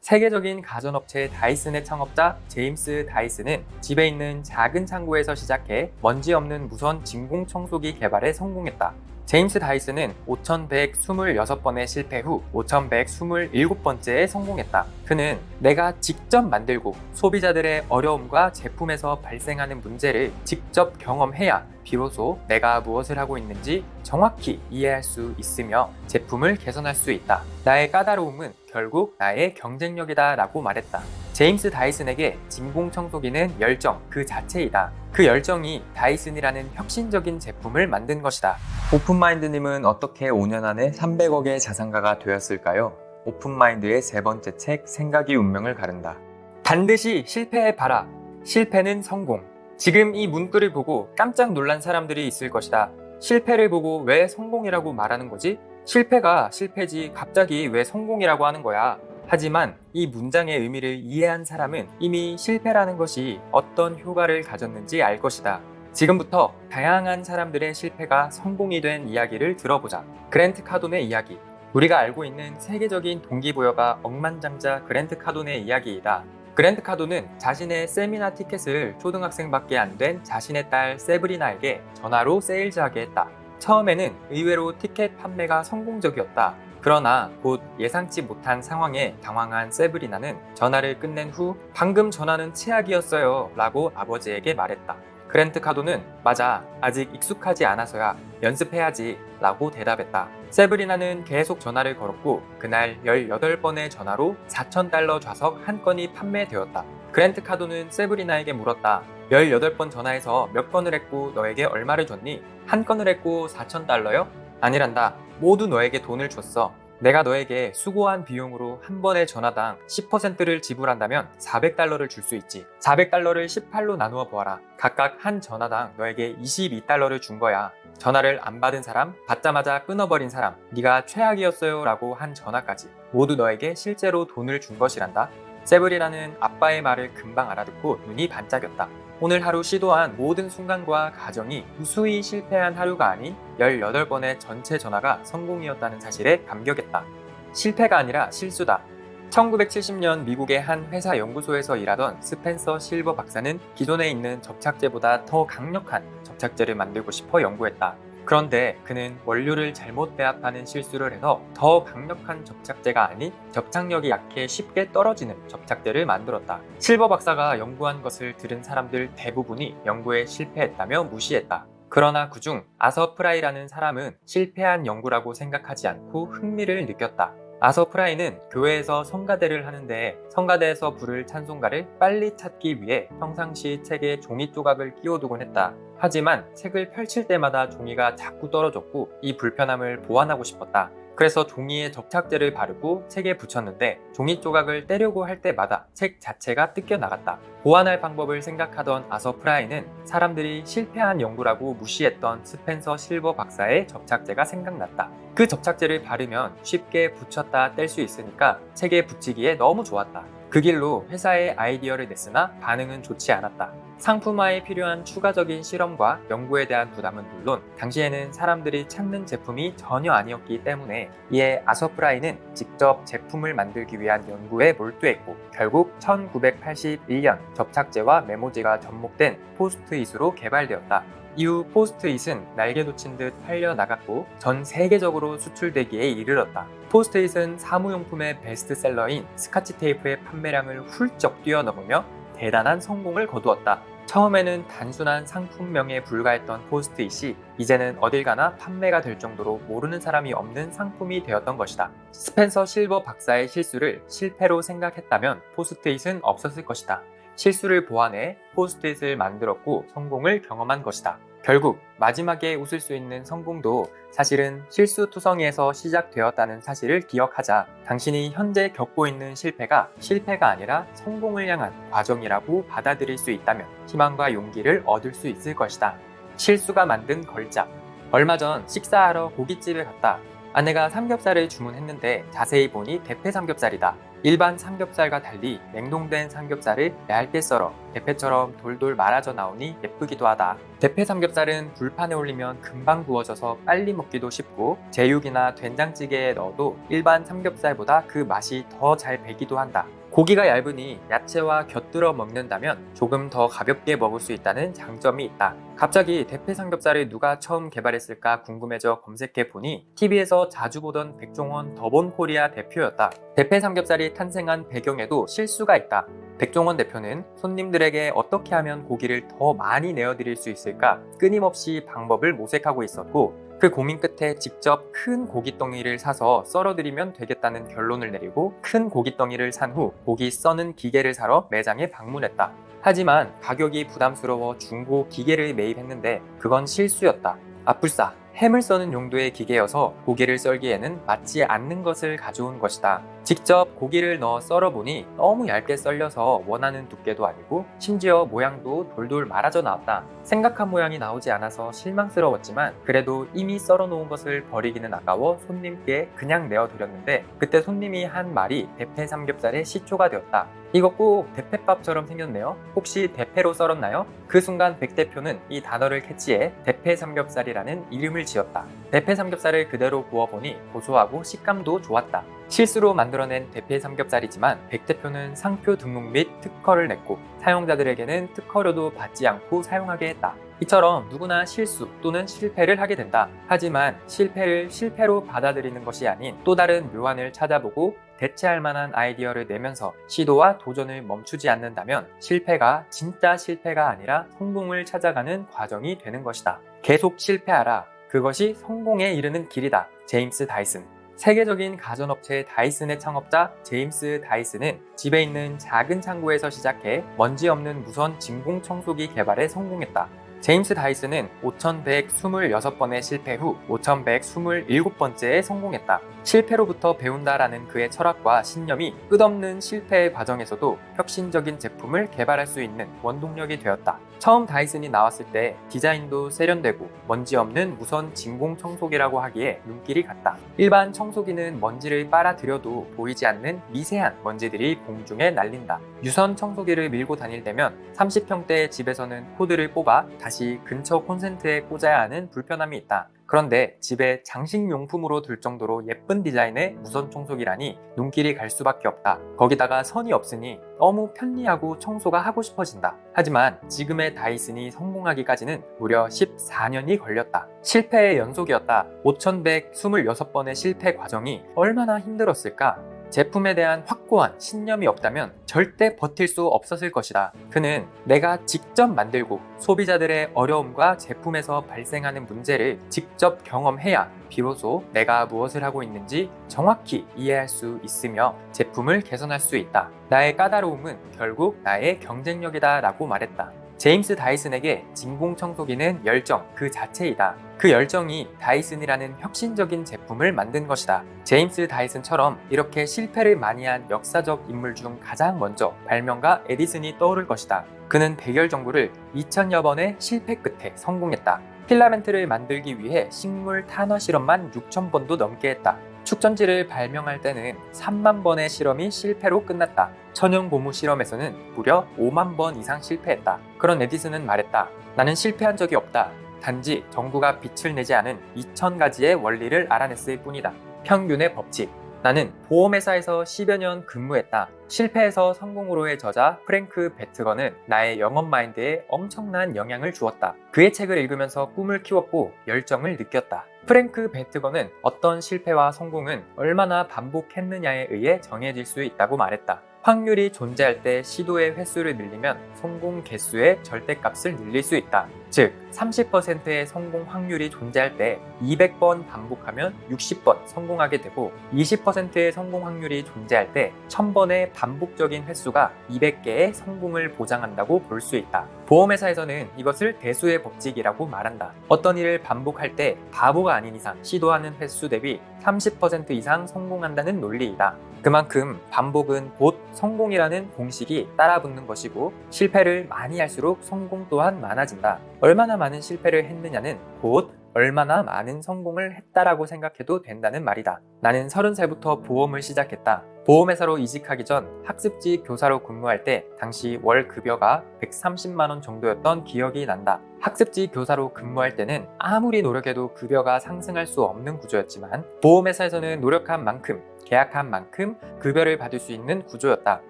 세계적인 가전업체 다이슨의 창업자 제임스 다이슨은 집에 있는 작은 창고에서 시작해 먼지 없는 무선 진공 청소기 개발에 성공했다. 제임스 다이슨은 5,126번의 실패 후 5,127번째에 성공했다. 그는 내가 직접 만들고 소비자들의 어려움과 제품에서 발생하는 문제를 직접 경험해야 비로소 내가 무엇을 하고 있는지 정확히 이해할 수 있으며 제품을 개선할 수 있다. 나의 까다로움은 결국 나의 경쟁력이다 라고 말했다. 제임스 다이슨에게 진공청소기는 열정 그 자체이다. 그 열정이 다이슨이라는 혁신적인 제품을 만든 것이다. 오픈마인드님은 어떻게 5년 안에 300억의 자산가가 되었을까요? 오픈마인드의 세 번째 책 생각이 운명을 가른다. 반드시 실패해봐라. 실패는 성공. 지금 이 문구를 보고 깜짝 놀란 사람들이 있을 것이다. 실패를 보고 왜 성공이라고 말하는 거지? 실패가 실패지 갑자기 왜 성공이라고 하는 거야? 하지만 이 문장의 의미를 이해한 사람은 이미 실패라는 것이 어떤 효과를 가졌는지 알 것이다. 지금부터 다양한 사람들의 실패가 성공이 된 이야기를 들어보자. 그랜트 카돈의 이야기. 우리가 알고 있는 세계적인 동기부여가 억만장자 그랜트 카돈의 이야기이다. 그랜트 카돈은 자신의 세미나 티켓을 초등학생밖에 안 된 자신의 딸 세브리나에게 전화로 세일즈하게 했다. 처음에는 의외로 티켓 판매가 성공적이었다. 그러나 곧 예상치 못한 상황에 당황한 세브리나는 전화를 끝낸 후 방금 전화는 최악이었어요 라고 아버지에게 말했다. 그랜트 카돈은 맞아, 아직 익숙하지 않아서야, 연습해야지 라고 대답했다. 세브리나는 계속 전화를 걸었고 그날 18번의 전화로 $4,000 좌석 한 건이 판매되었다. 그랜트 카돈은 세브리나에게 물었다. 18번 전화해서 몇 건을 했고 너에게 얼마를 줬니? 한 건을 했고 $4,000요? 아니란다. 모두 너에게 돈을 줬어. 내가 너에게 수고한 비용으로 한 번의 전화당 10%를 지불한다면 $400를 줄 수 있지. $400를 18로 나누어 보아라. 각각 한 전화당 너에게 $22를 준 거야. 전화를 안 받은 사람, 받자마자 끊어버린 사람, 네가 최악이었어요 라고 한 전화까지 모두 너에게 실제로 돈을 준 것이란다. 세브리나는 아빠의 말을 금방 알아듣고 눈이 반짝였다. 오늘 하루 시도한 모든 순간과 가정이 무수히 실패한 하루가 아닌 18번의 전체 전화가 성공이었다는 사실에 감격했다. 실패가 아니라 실수다. 1970년 미국의 한 회사 연구소에서 일하던 스펜서 실버 박사는 기존에 있는 접착제보다 더 강력한 접착제를 만들고 싶어 연구했다. 그런데 그는 원료를 잘못 배합하는 실수를 해서 더 강력한 접착제가 아닌 접착력이 약해 쉽게 떨어지는 접착제를 만들었다. 실버 박사가 연구한 것을 들은 사람들 대부분이 연구에 실패했다며 무시했다. 그러나 그중 아서 프라이라는 사람은 실패한 연구라고 생각하지 않고 흥미를 느꼈다. 아서 프라이는 교회에서 성가대를 하는데 성가대에서 부를 찬송가를 빨리 찾기 위해 평상시 책에 종이 조각을 끼워두곤 했다. 하지만 책을 펼칠 때마다 종이가 자꾸 떨어졌고 이 불편함을 보완하고 싶었다. 그래서 종이에 접착제를 바르고 책에 붙였는데 종이 조각을 떼려고 할 때마다 책 자체가 뜯겨나갔다. 보완할 방법을 생각하던 아서 프라이는 사람들이 실패한 연구라고 무시했던 스펜서 실버 박사의 접착제가 생각났다. 그 접착제를 바르면 쉽게 붙였다 뗄 수 있으니까 책에 붙이기에 너무 좋았다. 그 길로 회사에 아이디어를 냈으나 반응은 좋지 않았다. 상품화에 필요한 추가적인 실험과 연구에 대한 부담은 물론 당시에는 사람들이 찾는 제품이 전혀 아니었기 때문에 이에 아서 프라이는 직접 제품을 만들기 위한 연구에 몰두했고 결국 1981년 접착제와 메모지가 접목된 포스트잇으로 개발되었다. 이후 포스트잇은 날개 돋친 듯 팔려나갔고 전 세계적으로 수출되기에 이르렀다. 포스트잇은 사무용품의 베스트셀러인 스카치 테이프의 판매량을 훌쩍 뛰어넘으며 대단한 성공을 거두었다. 처음에는 단순한 상품명에 불과했던 포스트잇이 이제는 어딜 가나 판매가 될 정도로 모르는 사람이 없는 상품이 되었던 것이다. 스펜서 실버 박사의 실수를 실패로 생각했다면 포스트잇은 없었을 것이다. 실수를 보완해 포스트잇을 만들었고 성공을 경험한 것이다. 결국 마지막에 웃을 수 있는 성공도 사실은 실수투성이에서 시작되었다는 사실을 기억하자. 당신이 현재 겪고 있는 실패가 실패가 아니라 성공을 향한 과정이라고 받아들일 수 있다면 희망과 용기를 얻을 수 있을 것이다. 실수가 만든 걸작. 얼마 전 식사하러 고깃집에 갔다. 아내가 삼겹살을 주문했는데 자세히 보니 대패 삼겹살이다. 일반 삼겹살과 달리 냉동된 삼겹살을 얇게 썰어 대패처럼 돌돌 말아져 나오니 예쁘기도 하다. 대패 삼겹살은 불판에 올리면 금방 구워져서 빨리 먹기도 쉽고 제육이나 된장찌개에 넣어도 일반 삼겹살보다 그 맛이 더 잘 배기도 한다. 고기가 얇으니 야채와 곁들여 먹는다면 조금 더 가볍게 먹을 수 있다는 장점이 있다. 갑자기 대패 삼겹살을 누가 처음 개발했을까 궁금해져 검색해보니 TV에서 자주 보던 백종원 더본코리아 대표였다. 대패 삼겹살이 탄생한 배경에도 실수가 있다. 백종원 대표는 손님들에게 어떻게 하면 고기를 더 많이 내어드릴 수 있을까 끊임없이 방법을 모색하고 있었고, 그 고민 끝에 직접 큰 고깃덩이를 사서 썰어드리면 되겠다는 결론을 내리고 큰 고깃덩이를 산 후 고기 써는 기계를 사러 매장에 방문했다. 하지만 가격이 부담스러워 중고 기계를 매입했는데 그건 실수였다. 아뿔싸, 햄을 써는 용도의 기계여서 고기를 썰기에는 맞지 않는 것을 가져온 것이다. 직접 고기를 넣어 썰어보니 너무 얇게 썰려서 원하는 두께도 아니고 심지어 모양도 돌돌 말아져 나왔다. 생각한 모양이 나오지 않아서 실망스러웠지만 그래도 이미 썰어놓은 것을 버리기는 아까워 손님께 그냥 내어드렸는데, 그때 손님이 한 말이 대패 삼겹살의 시초가 되었다. 이거 꼭 대패밥처럼 생겼네요. 혹시 대패로 썰었나요? 그 순간 백 대표는 이 단어를 캐치해 대패 삼겹살이라는 이름을 지었다. 대패 삼겹살을 그대로 구워보니 고소하고 식감도 좋았다. 실수로 만들어낸 대패 삼겹살이지만 백 대표는 상표 등록 및 특허를 냈고 사용자들에게는 특허료도 받지 않고 사용하게 했다. 이처럼 누구나 실수 또는 실패를 하게 된다. 하지만 실패를 실패로 받아들이는 것이 아닌 또 다른 묘안을 찾아보고 대체할 만한 아이디어를 내면서 시도와 도전을 멈추지 않는다면 실패가 진짜 실패가 아니라 성공을 찾아가는 과정이 되는 것이다. 계속 실패하라. 그것이 성공에 이르는 길이다. 제임스 다이슨. 세계적인 가전업체 다이슨의 창업자 제임스 다이슨은 집에 있는 작은 창고에서 시작해 먼지 없는 무선 진공 청소기 개발에 성공했다. 제임스 다이슨은 5,126번의 실패 후 5,127번째에 성공했다. 실패로부터 배운다라는 그의 철학과 신념이 끝없는 실패의 과정에서도 혁신적인 제품을 개발할 수 있는 원동력이 되었다. 처음 다이슨이 나왔을 때 디자인도 세련되고 먼지 없는 무선 진공 청소기라고 하기에 눈길이 갔다. 일반 청소기는 먼지를 빨아들여도 보이지 않는 미세한 먼지들이 공중에 날린다. 유선 청소기를 밀고 다닐 때면 30평대의 집에서는 코드를 뽑아 다시 근처 콘센트에 꽂아야 하는 불편함이 있다. 그런데 집에 장식용품으로 둘 정도로 예쁜 디자인의 무선 청소기라니 눈길이 갈 수밖에 없다. 거기다가 선이 없으니 너무 편리하고 청소가 하고 싶어진다. 하지만 지금의 다이슨이 성공하기까지는 무려 14년이 걸렸다. 실패의 연속이었다. 5,126번의 실패 과정이 얼마나 힘들었을까? 제품에 대한 확고한 신념이 없다면 절대 버틸 수 없었을 것이다. 그는 내가 직접 만들고 소비자들의 어려움과 제품에서 발생하는 문제를 직접 경험해야 비로소 내가 무엇을 하고 있는지 정확히 이해할 수 있으며 제품을 개선할 수 있다. 나의 까다로움은 결국 나의 경쟁력이다 라고 말했다. 제임스 다이슨에게 진공청소기는 열정 그 자체이다. 그 열정이 다이슨이라는 혁신적인 제품을 만든 것이다. 제임스 다이슨처럼 이렇게 실패를 많이 한 역사적 인물 중 가장 먼저 발명가 에디슨이 떠오를 것이다. 그는 백열 전구를 2000여 번의 실패 끝에 성공했다. 필라멘트를 만들기 위해 식물 탄화 실험만 6000번도 넘게 했다. 축전지를 발명할 때는 3만 번의 실험이 실패로 끝났다. 천연 고무 실험에서는 무려 5만 번 이상 실패했다. 그런 에디슨은 말했다. 나는 실패한 적이 없다. 단지 전구가 빛을 내지 않은 2000가지의 원리를 알아냈을 뿐이다. 평균의 법칙. 나는 보험회사에서 10여 년 근무했다. 실패에서 성공으로의 저자 프랭크 베트건은 나의 영업 마인드에 엄청난 영향을 주었다. 그의 책을 읽으면서 꿈을 키웠고 열정을 느꼈다. 프랭크 베트건은 어떤 실패와 성공은 얼마나 반복했느냐에 의해 정해질 수 있다고 말했다. 확률이 존재할 때 시도의 횟수를 늘리면 성공 개수의 절대값을 늘릴 수 있다. 즉, 30%의 성공 확률이 존재할 때 200번 반복하면 60번 성공하게 되고 20%의 성공 확률이 존재할 때 1000번의 반복적인 횟수가 200개의 성공을 보장한다고 볼 수 있다. 보험회사에서는 이것을 대수의 법칙이라고 말한다. 어떤 일을 반복할 때 바보가 아닌 이상 시도하는 횟수 대비 30% 이상 성공한다는 논리이다. 그만큼 반복은 곧 성공이라는 공식이 따라붙는 것이고 실패를 많이 할수록 성공 또한 많아진다. 얼마나 많은 실패를 했느냐는 곧 얼마나 많은 성공을 했다라고 생각해도 된다는 말이다. 나는 30살부터 보험을 시작했다. 보험회사로 이직하기 전 학습지 교사로 근무할 때 당시 월 급여가 130만 원 정도였던 기억이 난다. 학습지 교사로 근무할 때는 아무리 노력해도 급여가 상승할 수 없는 구조였지만 보험회사에서는 노력한 만큼 계약한 만큼 급여를 받을 수 있는 구조였다.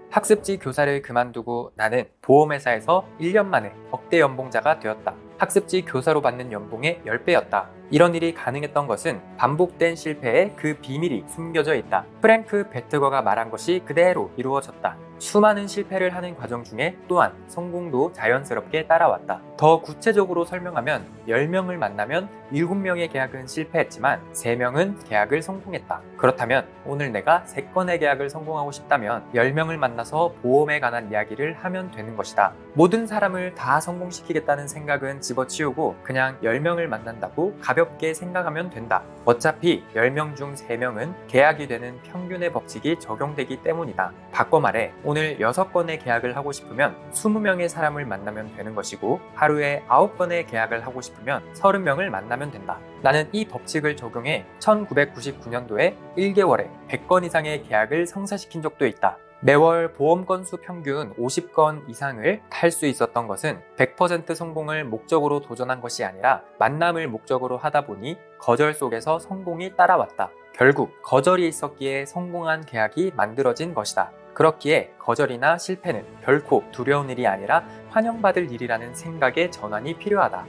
학습지 교사를 그만두고 나는 보험회사에서 1년 만에 억대 연봉자가 되었다. 학습지 교사로 받는 연봉의 10배였다. 이런 일이 가능했던 것은 반복된 실패에 그 비밀이 숨겨져 있다. 프랭크 베트거가 말한 것이 그대로 이루어졌다. 수많은 실패를 하는 과정 중에 또한 성공도 자연스럽게 따라왔다. 더 구체적으로 설명하면 10명을 만나면 7명의 계약은 실패했지만 3명은 계약을 성공했다. 그렇다면 오늘 내가 3건의 계약을 성공하고 싶다면 10명을 만나서 보험에 관한 이야기를 하면 되는 것이다. 모든 사람을 다 성공시키겠다는 생각은 집어치우고 그냥 10명을 만난다고 가볍게 생각하면 된다. 어차피 10명 중 3명은 계약이 되는 평균의 법칙이 적용되기 때문이다. 바꿔 말해 오늘 6건의 계약을 하고 싶으면 20명의 사람을 만나면 되는 것이고 하루에 9건의 계약을 하고 싶으면 30명을 만나면 된다. 나는 이 법칙을 적용해 1999년도에 1개월에 100건 이상의 계약을 성사시킨 적도 있다. 매월 보험 건수 평균 50건 이상을 탈 수 있었던 것은 100% 성공을 목적으로 도전한 것이 아니라 만남을 목적으로 하다 보니 거절 속에서 성공이 따라왔다. 결국 거절이 있었기에 성공한 계약이 만들어진 것이다. 그렇기에 거절이나 실패는 결코 두려운 일이 아니라 환영받을 일이라는 생각의 전환이 필요하다.